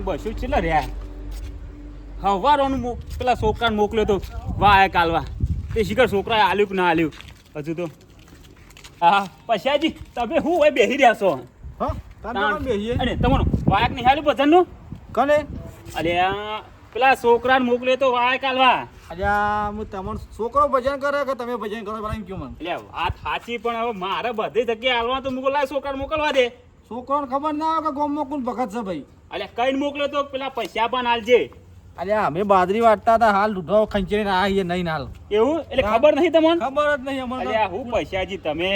બસ્યું છેલ્લા રહ્યા હવારોનું પેલા છોકરાને મોકલ્યો તો વાય કાલવા તે શિખર છોકરાએ આલ્યું કે ના આલ્યું હજુ તો હા પછાજી તમે શું હોય બેસી રહ્યા છો અને તમારું વાયક નહીં હાલ્યું ભજનનું કને અરે પેલા છોકરાને મોકલ્યો તો વાય કાલવા અલ્યા હું તમારો છોકરો ભજન કરે કે તમે ભજન કરો એમ કેવું મને એટલે વાત સાચી પણ હવે મારે બધી જગ્યાએ હાલવા તો મોકલાય છોકરાને મોકલવા દે છોકરાને ખબર ના આવે કે ગામમાં કોણ ભગત છે ભાઈ એટલે કઈ મોકલ્યો તો પેલા પૈસા પણ હાલજે અલ્યા અમે બાજરી વાટતા હતા હાલ ઢૂઢો ખંચેરીને આ નહીં હાલ એવું એટલે ખબર નહીં તમને ખબર જ નહીં અમને અલ્યા હું પૈસાજી તમે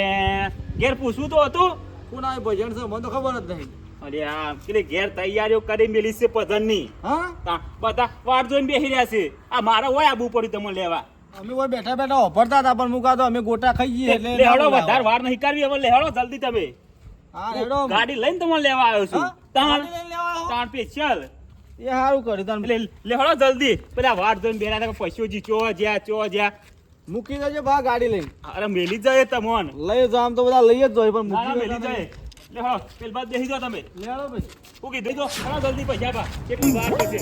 ઘેર પૂછવું તો હતું કોણ આ ભજન છે મને તો ખબર જ નહીં અલ્યા પેલી ઘેર તૈયારીઓ કરી મેલી છે ભજનની હા બધા વાટ જોઈને બેસી રહ્યા છે આ મારે હોય આબુ પડ્યું તમને લેવા અમે કોઈ બેઠા બેઠા ઓફરતા હતા પણ મુકા તો અમે ગોટા ખાઈ જઈએ એટલે લેહડો વધારે વાર નહીં કરવી હવે લેહડો જલ્દી તમે હા લેડો ગાડી લઈને તમને લેવા આવ્યો છું તાણ તાણ સ્પેશિયલ એ સારું કર્યું તમે એટલે લેહડો જલ્દી પેલા વાટ જોઈને બેરા હતા પશુજી ચો જ્યાં મૂકી દેજો ભા ગાડી લઈને અરે મેલી જાય તમોન લઈ જામ તો બધા લઈ જ જોઈએ પણ ના મૂકી મેલી જાય લેહડો પેલ બાદ બેસી જાઓ તમે લેડો ભાઈ હું કીધું જો ઘણા જલ્દી પૈસા બા કેટલી વાર થશે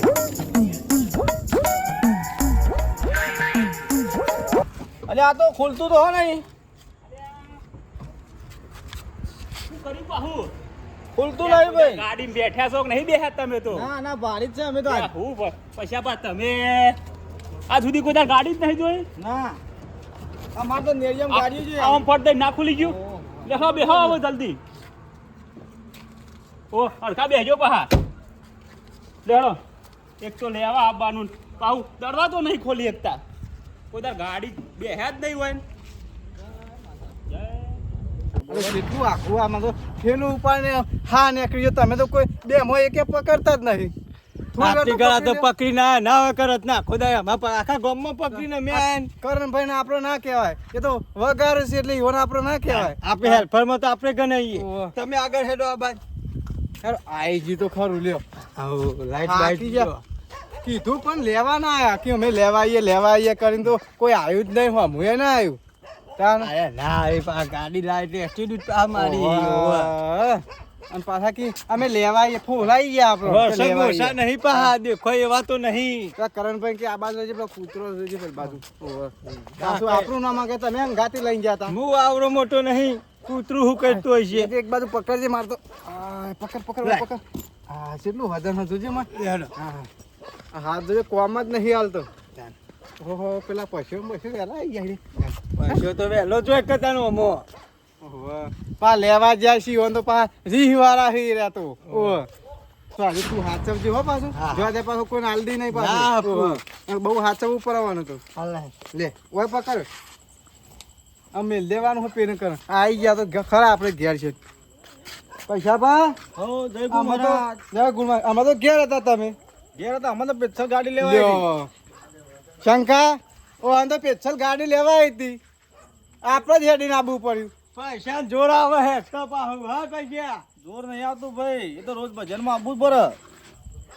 અરે આ તો ખોલતું તો હો નહીં શું કર્યું પાહુ ખોલતું નહીં ભાઈ ગાડીમાં બેઠા છો કે નહીં બેઠા તમે તો ના ના બારી જ છે અમે તો આજ. હું પૈસા બા તમે આજ સુધી કોઈ તાર ગાડી જ નહીં જોઈ ના અમાર તો નેરિયમ ગાડી છે આમ ફટ દઈ ના ખુલી ગયું બેહો બેહો હવે જલ્દી ઓ હરખા બેહજો પહા લેડો એક તો લેવા આવવાનું પાહુ દરવાજો નહીં ખોલી શકતા કોઈ તાર ગાડી બેહ્યા જ નહીં હોય ને. અરે કેટલું આખું આમાં તો ઠેલું ઉપાડીને હા નીકળી તમે તો કોઈ બે મો એક પકડતા જ નહીં પકડી ના કરત ના ખોદા આખા ગામમાં પકડીને મેં કરણભાઈ ને આપણો ના કહેવાય એ તો વગાર છે એટલે ઈવન આપણો ના કહેવાય આપણે હેલ્પરમાં તો આપણે ગણાઈએ ઓહ. તમે આગળ હેડો આ બાજુ યાર આઈ જી તો ખરું લ્યો લાઈટ થાકી ગયા. કીધું પણ લેવા ના આયા કે અમે લેવા આવીએ કરીને તો કોઈ આવ્યું જ નહીં હું એ ના આવ્યું તાન ના એ ગાડી લાઈટ એસ્ટિટ્યુટ આ મારી ઓહ. અને પાછા કે અમે લેવા આવીએ ફોલાઈ ગયા આપણો મોસા નહીં પહા દેખો એવા તો નહીં કરણભાઈ કે આ બાજુ પેલો કૂતરો છે પેલી બાજુ પાછું આપણું ના માંગે તમે એમ ગાતી લઈને ગયા હતા હું આવડો મોટો નહીં કૂતરું હું કરતો હોય છે એક બાજુ પકડજે મારતો પકડ હા કેટલું વજન હતું છે હા હાથ જોજે કોમ જ નહીં હાલતો ઓહો પેલા પશુ વહેલા આવી ગયા પાછો તો વહેલો જો એક તાનો અમો પા લેવા જાય છે તો પા રીહ વાળા હી રહ્યા તો ઓહ તો તું હાચવજી હો પાછું જોવા દે પાછું કોઈ હાલદી નહીં પાછું બહુ હાચવવું પડવાનું તો લે ઓય પકડ અમે લેવાનું હોય પેન કર આવી ગયા તો ખરા આપણે ઘેર છે પૈસા પા જય ગુરુમાં અમે તો ઘેર હતા તમે ઘેર હતા અમે તો પેછલ ગાડી લેવા શંકા ઓ આમ તો પેછલ ગાડી લેવા આવી હતી આપણે જ હેડીને આવવું પડ્યું પૈસા જોર આવે હે પાહુ હા કઈ ગયા જોર નહીં આવતું ભાઈ એ તો રોજ ભજનમાં આવવું જ પડે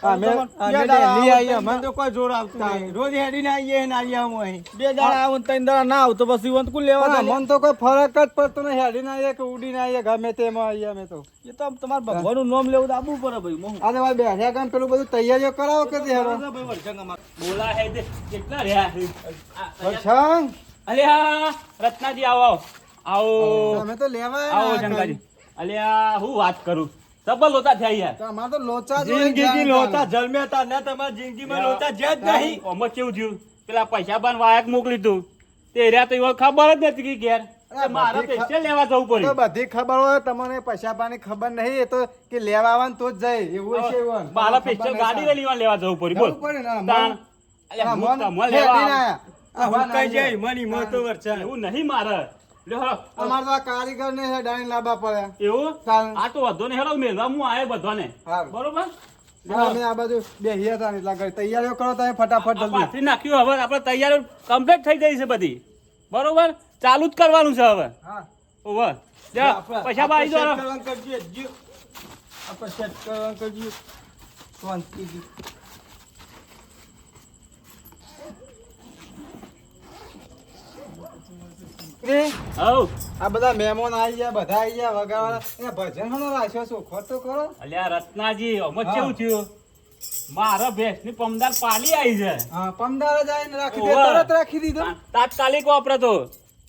અમે તો કોઈ જોર આવતું નહીં રોજ હેડીને આવીએ ને આવીએ અમે અહીં બે દાડા આવું 3 દાડા ના આવું તો પછી વંત કુલ લેવા મન તો કોઈ ફરક જ પડતો નહીં હેડીને આવીએ કે ઉડીને આવીએ ગમે તેમાં આવીએ અમે તો એ તો તમારે ભગવાનનું નામ લેવું તો આવવું પડે ભાઈ અરે ભાઈ બેઠા કામ પેલું બધું તૈયારીઓ કરાવો કે બોલા હે તે કેટલા રહ્યા વર્ષંગ અલ્યા રત્નાજી આવો અમે તો લેવા આવો શંકાજી અલ્યા હું વાત કરું ડબલ લોચા થયા યાર અમારે તો લોચા જિંદગી લોચા જન્મ્યા તા ને તમારી જિંદગીમાં લોચા છે જ નહીં ઓમ કેવું થયું પેલા પૈસા બાન વાયક મોકલી તું તે રહ્યા તો એવા ખબર જ નથી કે ઘેર મારા પૈસા લેવા જવું પડ્યું બધી ખબર હોય તમને પૈસા પાની ખબર નહીં એ તો કે લેવા આવવાનું તો જ જાય એવું છે એવું મારા પૈસા ગાડી લઈ લેવા જવું પડ્યું બોલ તાણ અલ્યા હું તમને લેવા હું કઈ જાય મની મોતો વર્ષા એવું નહીં મારે અમારે તો આ કારીગર ને ડાણી લાવવા પડ્યા એવું આ તો વધો ને હેલો મેળવા હું આયો બધાને બરોબર અમે આ બાજુ બેહ્યા હતા એટલા ઘડી તૈયારીઓ કરો તમે ફટાફટ જલ્દી પાથરી નાખ્યું હવે આપણે તૈયારીઓ કમ્પ્લીટ થઈ ગઈ છે બધી બરોબર ચાલુ જ કરવાનું છે હવે હા ઓવર પૈસા બાઈ દો કરજો આપણે સેટ કરવાનું કરજો શાંતિથી આ બધા મહેમાન આવી ગયા બધા આવી ગયા વગાડવાના ભજન નો રાખ્યો છો ખોટો કરો અલ્યા રત્નાજી અમત કેવું થયું મારા ભેંસની પમદાર પાલી આવી છે હા પમદાર જ આવીને રાખી દે ઓવે. તરત રાખી દીધો તાત્કાલિક વાપરતો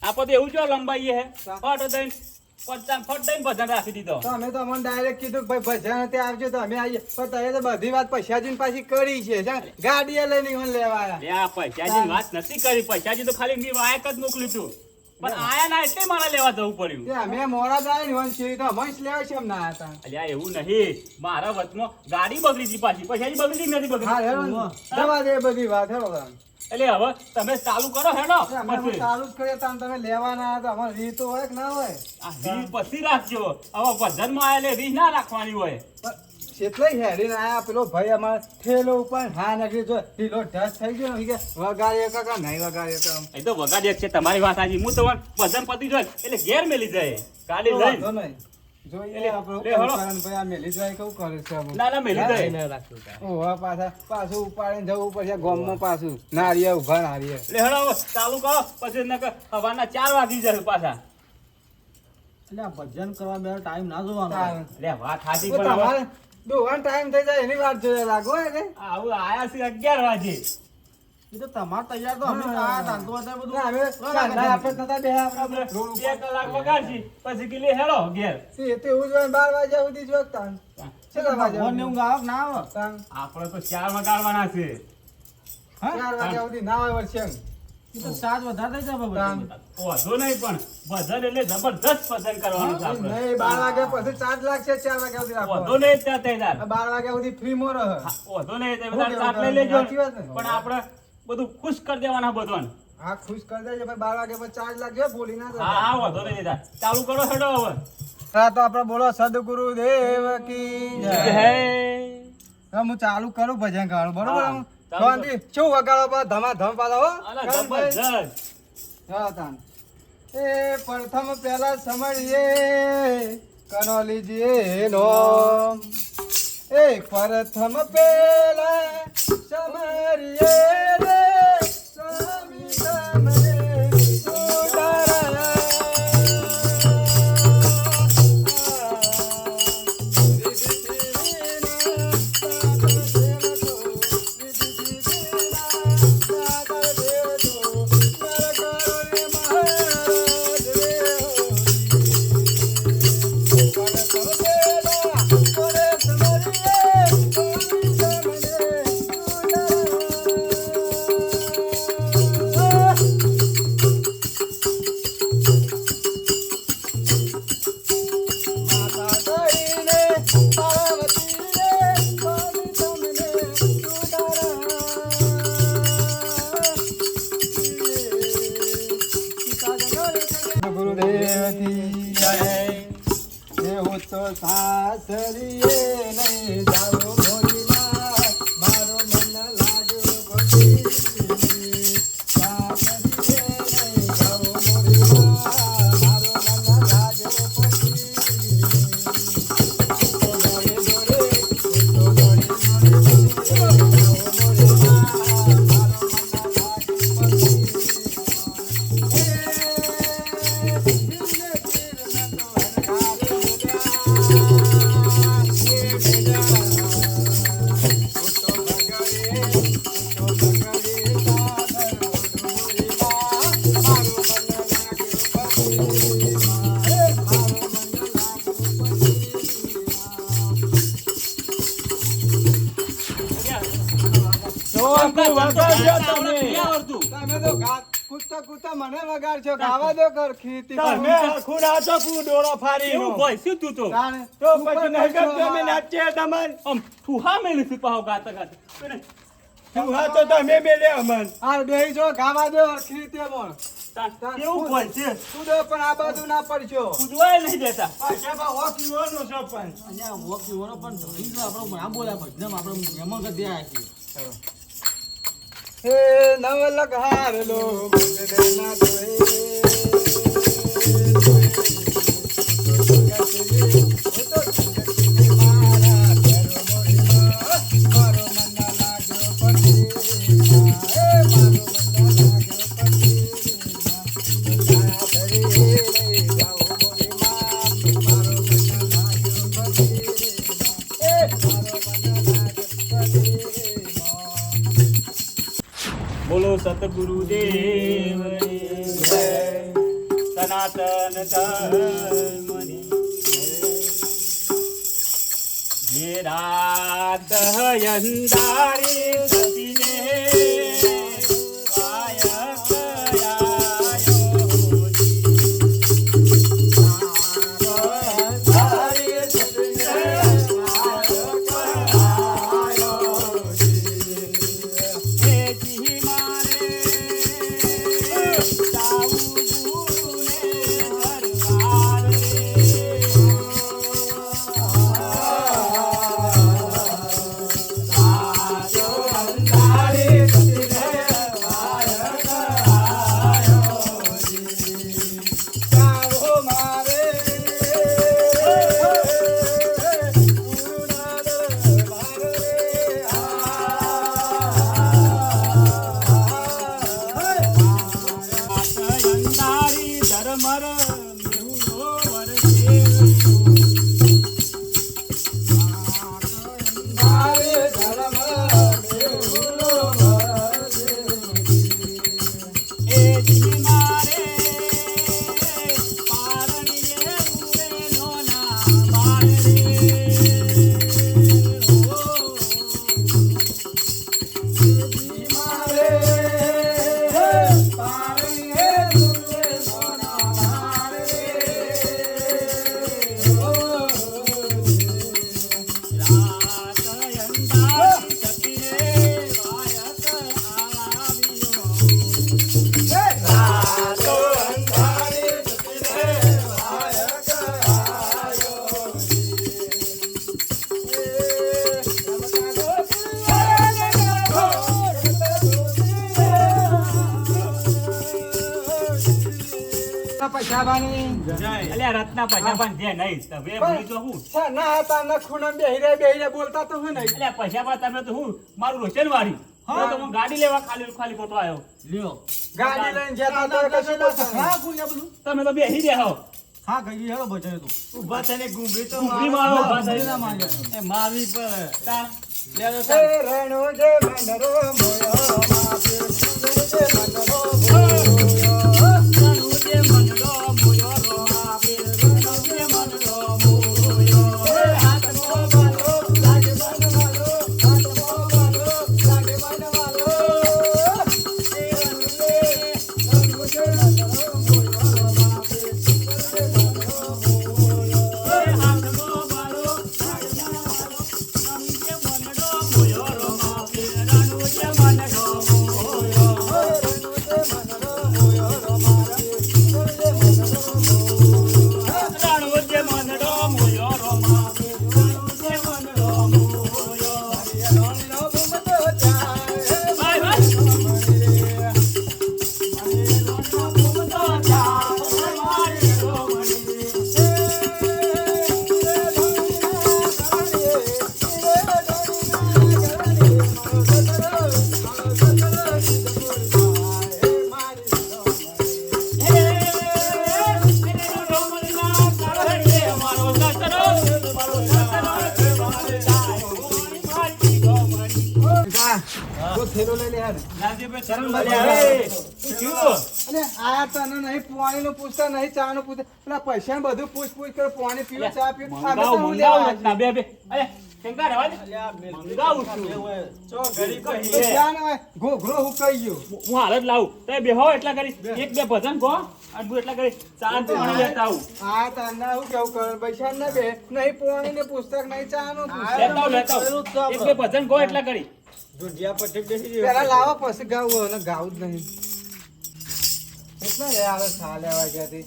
આપણે તો એવું જો લંબાઈએ હે ફટ દઈને ફટ દઈને ભજન રાખી દીધો તો અમે તો અમને ડાયરેક્ટ કીધું કે ભાઈ ભજન તે આવજો તો અમે આવીએ પણ તમે તો બધી વાત પૈસાજીને પાછી કરી છે ગાડીએ લઈને ઈવન લેવા આયા લે આ પૈસાજી વાત નથી કરી પૈસાજી તો ખાલી મેં વાયક જ મોકલ્યું તું પણ આયા ના એટલે મારે લેવા જવું પડ્યું તે અમે મોડા જાય ને ઈવન છે તો અમે જ લેવા છે એમ ના હતા અલ્યા એવું નહીં મારા વચમાં ગાડી બગડી હતી પાછી પૈસાજી બગડી કે નથી હા બગડી હેડો ને. જવા દે બધી વાત હેડો તાન. એટલે હવે તમે ચાલુ કરો હેડો અમે પછી ચાલુ જ કરીએ તાન તમે લેવાના હતા અમારે રીત તો હોય કે ના હોય આ રીત પછી રાખજો હવે ભજનમાં આયા એટલે રીત ના રાખવાની હોય એટલે હેડીને આયા પેલો ભાઈ અમારે ઠેલો ઉપર હા નાખી જો ઢીલો ઢસ થઈ ગયો ને કે વગાડે કાકા નહીં વગાડે તો આમ. એ તો વગાડી એક છે તમારી વાત સાચી હું તો ભજન પતી જાય એટલે ઘેર મેલી જાય ગાડી લઈને વાંધો નહીં. જોઈએ એટલે આપણો લે હળો. કારણ ભાઈ આ મેલી જાય કેવું કરે છે આમ. ના ના મેલી જાય ઓહો પાછું ઉપાડીને જવું પડશે ગામમાં પાછું નારિયેળ ઉભા નારિયેળ એટલે હેડો હવે ચાલુ કરો પછી નકર સવારના 4 વાગી જશે પાછા એટલે આ ભજન કરવા બે ટાઈમ ના જોવાનો તારે. એટલે વાત સાચી તો પણ હવે તમારે દોવાનો ટાઈમ થઈ જાય એની વાત જોઈએ લાગો એટલે આવું આયા છે 11 વાગે એ તો તમારે તૈયાર તો અમે આ તાંતો હતા બધું ના, હવે સાંજના આપણે નતા બેહ્યા આપણે આપણે રોડ 2 કલાક વગાડશી પછી કે લે હેડો ઘેર ઉપર. તે એવું જ હોય ને 12 વાગ્યા સુધી જોગતા ને. કેટલા વાગ્યા ભગવાનને ઊંઘ આવે કે ના આવે તાન. આપણે તો 4 વગાડવાના છે 4 વાગ્યા સુધી ના હોય વર્ષે એમ. એ તો ચાર્જ વધારે થઈ જાય તાન. બાબા વાંધો નહીં પણ ભજન એટલે જબરદસ્ત ભજન કરવાનું છે આપણે નહીં 12 વાગ્યા પછી ચાર્જ લાગશે 4 વાગ્યા સુધી વાંધો રાખો નહીં ત્યાં તૈયાર 12 વાગ્યા સુધી ફ્રી માં રહે વાંધો નહીં તે હું બધા કેવું ચાટ લઈ તારે? લેજો સાચી વાત ને? પણ આપણે બધું ખુશ કરી દેવાના બધાને હા ખુશ કરી દેજો ભાઈ 12 વાગ્યા પછી ચાર્જ લાગશે ભૂલી ના હા હા વાંધો નહીં દાદા ચાલુ કરો હેડો હવે હા તો આપણે બોલો સદગુરુ દેવ કી જય. હવે હું ચાલુ કરું ભજન ગાવાનું બરોબર હા, હું? ચાલુ કર. શાંતિ. શું વગાડો પા ધમાધમ પાડો હો અલા કરણભાઈ? જબરદસ્ત હા તાન. એ પ્રથમ પહેલા સમળીએ કનોલીજીએ નોમ એ પ્રથમ પહેલા સમરીએ રે સ્વામી તમને ગુરુદેવ કી જય. એવું તો સાસરીએ નહીં જાઓ ભોળીના, મારો મન લાગ્યો ભોળી. સાસરીએ નહીં જાઓ ભોળીના, મારો મન લાગ્યો ભોળી. દોડે દોડે, દોડે દોડે, જાઓ ભોળીના, મારો મન લાગ્યો ભોળી. તમે તો કૂદતા કૂદતા મને વગાડશો ગાવા દો કર ખીતી તમે હરખું નાચો કું ડોળો ફાડી એવું હોય શું તું તો તાણે. તો પછી નહીં કરતો અમે નાચીએ તમને આમ ઠુહા મેલી છું પાહો ગાતા ગાતા તું હા તો તમે મેલે અમન આ બેહી જો ગાવા દો ખીતે બોલ કેવું હોય છે કૂદો પણ આ બાજુ ના પડશો કૂદવાય નહીં દેતા પાછા બા ઓફ યુવાનો છો પણ અહીંયા વોક યુવાનો પણ ધરી છે આપણો ના બોલ્યા ભજનમાં આપણે એમાં ગતિ આ છે હે નવ લગહાર લો મુજને ના જોએ સતગુરુદેવની જય. સનાતન ધર્મની જે રાત અંધારી સતીને વાયક આયો અલ્યા રત્ના પૈસા પણ જે નહીં તમે ભૂલી તો હું બોલતા તો હું નહીં અલ્યા પૈસા પણ તમે તો હું મારું રોશન વાળી તો હું ગાડી લેવા ખાલી ખાલી ખોટો આવ્યો લ્યો ગાડી લઈને જતા તો કશું બોલતા નહીં. હા ફૂલ્યા બધું તમે તો બેહી રહ્યા હો હા ગઈ હેલો બજારે તો ઊભા થઈને ઘૂંઘરી તો ઘૂંઘરી મારો, ઊભા થઈને. ના માગે એ મારવી પડે. તાર. લે તો એ તાર. રણો જે મંડરો મોયો માપે, રણો જે મંડરો મોયો. રણુ જે મંડળો મોયો રો આપે, રણુ જે મંડળો મોયો. એ હાથનો બાલો, લાગે બાલો બાલો, હાથનો બાલો, લાગે બાલો બાલો. એ રણો જે મંડરો મોયો માપે, રણો જે મંડરો મોયો. હાથનો બાળો, હાથનો બાળો, રણુ જે મંડળો મોયો રો આપે, રણુ જે મંડળો મોયો. રણુ જે મંડળો મોયો રો આપે, રણુ જે મંડળો મોયો. ભાઈ ભાઈ થેલો લઈ લે યાર. અરે આ તને નહીં પાણીનું પૂછતા નહીં ચાનું પૂછતા પેલા પૈસા બધું પૂછ કરે પાણી પીવો ચા પીવો અમે તો હું લેવા આવ્યા. ચા ના હોય, ઘોઘરો હુકાઈ ગયો. હું હાલત લાવું તમે બેહો એટલા કરી એક બે ભજન કહો અને હું એટલા કરી ચાર પાણી લેતા આવું આ તને હું કેવું કરે પૈસા ના બે નહીં પાણી ને પુસ્તક નહીં ચાનું લેતા આવું એક બે ભજન કહો એટલા કરી ઢૂંઢિયા પટ્ટી બેસી પેલા લાવો પછી ગાવું અને ગાવું જ નહીં એટલા રે આવે સા લેવા જ્યાંથી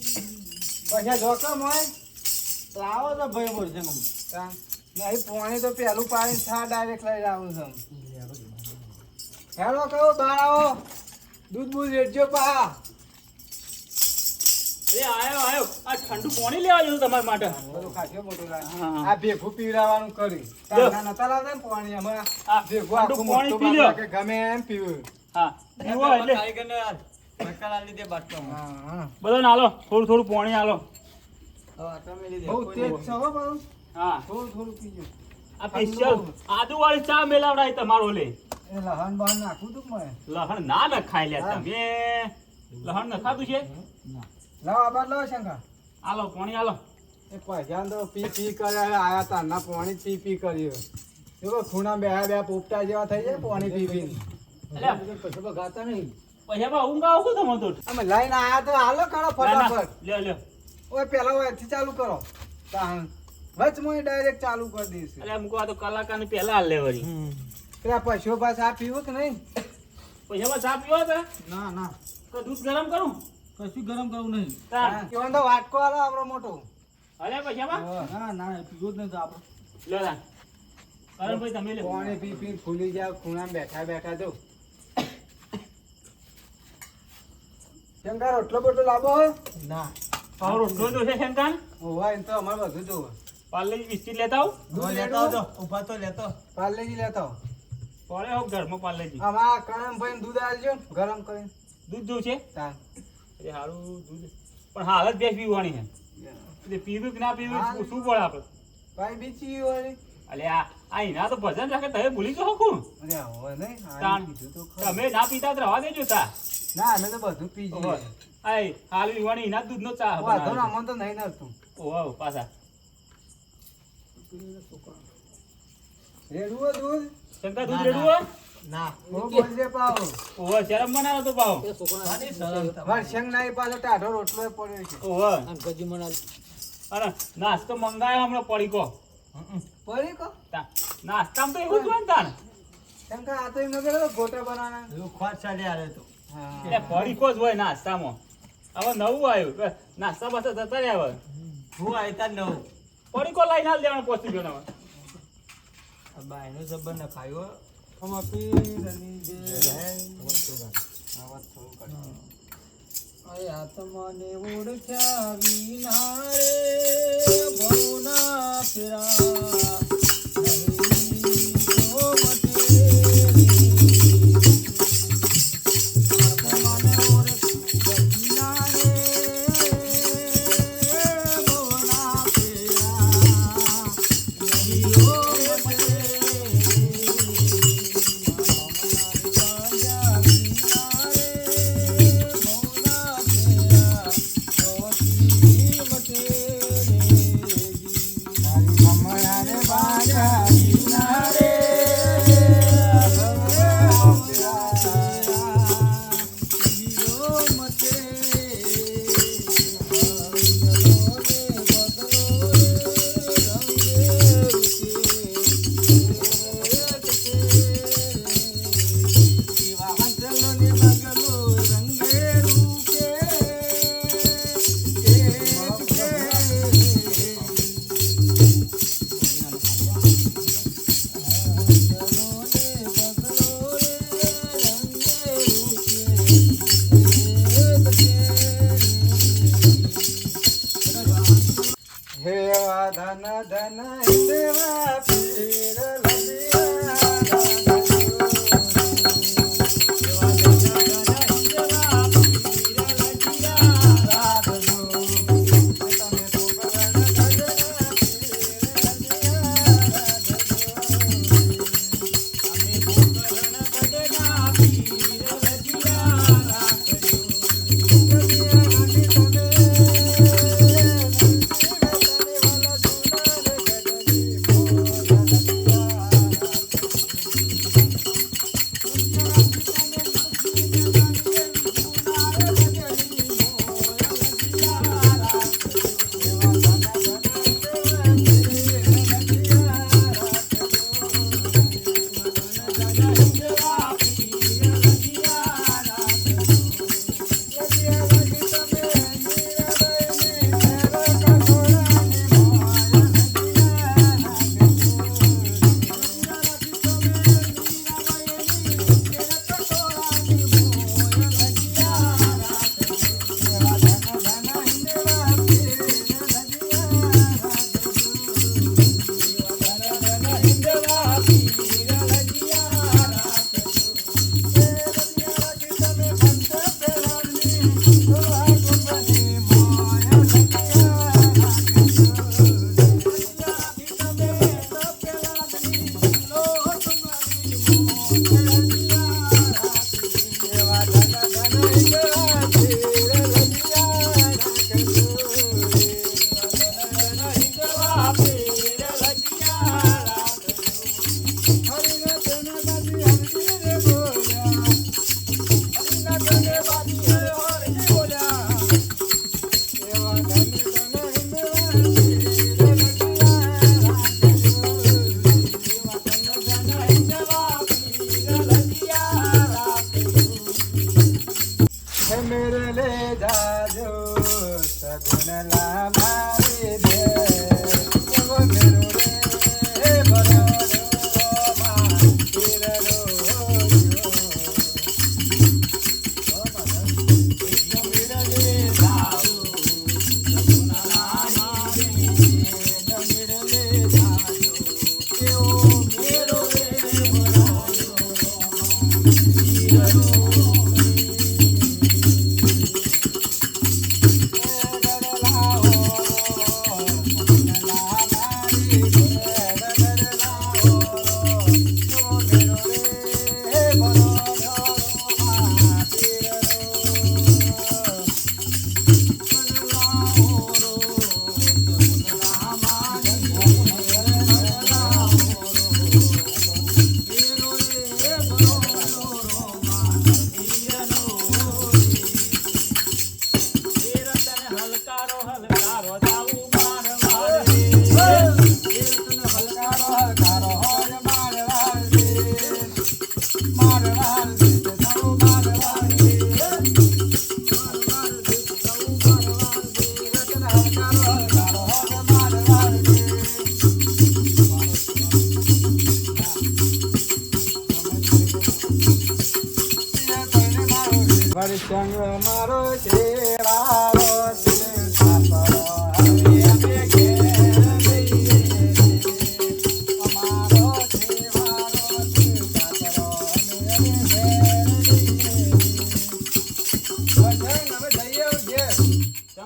પૈસા જોખમ હોય લાવો તો ભાઈ બોલશે મમ્મી. તા. નહીં પાણી તો પેલું પાણી છા ડાયરેક્ટ લઈ આવું છું હેલો કહો બહાર આવો દૂધ બૂધ રેડજો પા એ આયો આ ઠંડુ પાણી લેવા જવું તમારા માટે બધું ખાસ્યો મોટું લાગે. હા. આ ભેગું પીવડાવવાનું કર્યું તાના નતા લાવતા ને પાણી હમણાં આ ભેગું ઠંડુ આખું પાણી મોટું પી લ્યો. બાટલા કે ગમે એમ પીવું હા પીવો એટલે કારીગરને યાર ધક્કા ના લીધે બાટલો. હા બધાને હાલો થોડું થોડું પાણી હાલો હવે આટલા મેલી દે. બહુ તેજ છે હો બાબુ હા થોડું થોડું પીજો આ સ્પેશિયલ આદુ વાળી ચા મેલાવડાય તમારો લે એ લહણ બહણ નાખું તું મને લહણ ના નખાય લ્યા તમે લહણ નખાતું છે લાવ આબાદ લાવ શંકા આલો પાણી આલો એ પૈસા તો પી પી કર્યા આયા તારના પાણી પી પી કર્યું એવો ખૂણા બે પોપટા જેવા થઈ જાય પાણી પી પી અલ્યા પછી ગાતા નહીં પૈસા બા ઊંઘ આવો છો તમે તો અમે લઈને આયા તો હાલો કરો ફટાફટ લ્યો લ્યો ઓય પેલા ઓયથી ચાલુ કરો તાણ વચમાં ડાયરેક્ટ ચાલુ કરી દઈશું અલ્યા મૂકો આ તો કલાકાર ને પહેલા હાલ લેવરી પેલા પૈસો પાસ આ પીવું કે નહીં પૈસા બા ચા પીવો છે ના ના તો દૂધ ગરમ કરું કશું ગરમ કરવું નહીં તાર કેવો તો વાટકો આલો આપણો મોટો અલ્યા પૈસા બા ના ના પીવો જ નહીં તો આપણે લ્યો તાર કરણ ભાઈ તમે લ્યો પાણી પી પી ફૂલી જાવ ખૂણા બેઠા બેઠા તો શંકર રોટલો બોટલો લાવો હોય ના પાવ રોટલો જો છે શંકાન ઓવા એમ તો અમારે બધું જોવે પાર્લેજી બિસ્કિટ લેતા આવું દૂધ લેતો આવજો ઉભા તો લેતો પાર્લેજી લેતા આવો. પડે હો ઘરમાં પાર્લેજી આમાં કણમ ભાઈ દૂધ આલજો ને ગરમ કરીને દૂધ જોવું છે તાણ. એ સારું દૂધ પણ હાલ જ ભેંસ પીવાની છે એટલે પીવું કે ના પીવું શું પડે આપણે ભાઈ બીજી વાળી અલે આ એના તો ભજન રાખે તમે ભૂલી જાઓ કોણ અરે હવે નહીં તાણ. આ કીધું તો ખરું. તમે ના પીતા તો રવા દેજો તા ના અમે તો બધું પી જઈએ આય હાલ પીવાની એના દૂધનો ચા વાંધો ના બનાવે અમને તો નહીં નડતું ઓહો પાછા રેડવું હોય દૂધ શંકર દૂધ રેડવું હોય ના બહુ બોલજે પાવ ઓહો શરમ બનાવો તો પાવ વર્ષંગ ના પાછો ટાઢો રોટલો પડ્યો છે ઓહો ગજી મના અરે નાસ્તો મંગાયો હમણાં પડીકો પડી કો નાસ્તામાં તો એવું જ હોય ને તાણ શંકર આ તો એમ નગર ગોટા બનાવવાના એવું ખોટ ચાલે આલે તો એટલે પડીકો જ હોય નાસ્તામાં હવે નવું આવ્યું નાસ્તા પાસે જતા રહ્યા હવે હું આયતા નવ પડીકો લઈને હાલ દેવાનો પહોંચી ગયો ને હવે બાયનો જબર ન ખાયો આમાં પીરની જે આત્માને ઓળખ્યા વિના રે ભવના ફેરા ધન ધન દેવા પીર સોનલા મારી ભેર એવો મેરો રે ભરણો માં તીરરો સંગ મારો છેવારો છે સાપરો હવે અમે ઘેર જઈએ અમારો છેવારો છે સાપરો હવે અમે ઘેર જઈએ અમે જઈએ ઘેર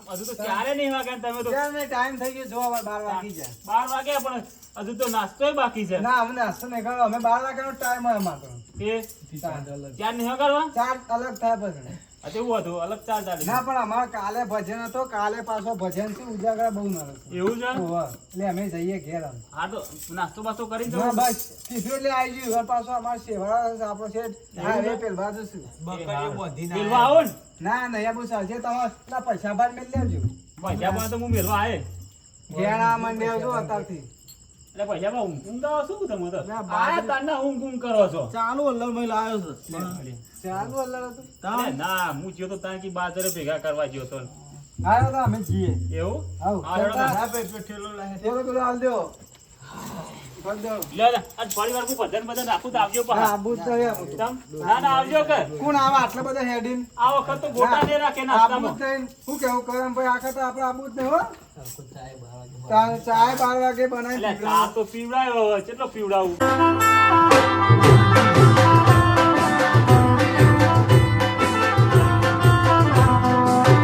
હજુ તો ક્યારે નહીં વાગે ને તમે તો ટાઈમ થઈ ગયો જો હવે 12 વાગી જાય 12 વાગ્યા પણ હજુ તો નાસ્તોય બાકી છે ના અમને નાસ્તો નહીં કરો અમે 12 વાગ્યાનો ટાઈમ હોય અમારો એ ચાર નહીં કરવા ચાર અલગ થાય પછી આ તો એવું હતું અલગ ચાર ચાલે ના પણ અમારે કાલે ભજન હતો કાલે પાછો ભજન થી ઉજાગરા બહુ નરસ એવું છે એટલે અમે જઈએ ઘેર આમ. હા તો નાસ્તો બાસ્તો કરી ના દો બસ કીધું એટલે આવી ગયું હવે પાછો અમારે સેવાળા આપણો છે હા એ પેલ બાજુ શું મેલવા આવો ને ના નહીં બહુ ચાલશે તમારે પેલા પૈસા બાર મેળ લેવજો પૈસા તો હું મેલવા આવે ઘેણા મંડ્યા છો અત્યારથી એટલે પૈસા ઊંઘ તો શું તમે તો ના, બાર- આયા તારના ઊંઘ કરો છો ચાલુ અલ્લર મહિલ આવ્યો છે ચાલુ અલ્લર હતું અરે ના હું જ્યો તો ત્યાં કી બાજરે ભેગા કરવા જ્યો તો આવ્યો તો અમે જઈએ એવું આવો હા, હેડો ચાલતા. તાર. ચલો પેલો હાલ દો હાલ દો. લે લે, આજ પરિવાર નું ભજન રાખું તો આવજો હા, પા આબુ જ નહીં આબુ તો. ના ના આવજો કે કોણ આવે આટલા બધા હેડીન આ વખત તો ગોટા દે રાખે આબુ જ નાસ્તામાં નહીં. શું કેવું કરમ ભાઈ આખા તો આપણે આબુ જ નહીં હો ચાય 12 વાગે બનાવી એટલે ચા તો પીવડાયો કેટલો પીવડાવું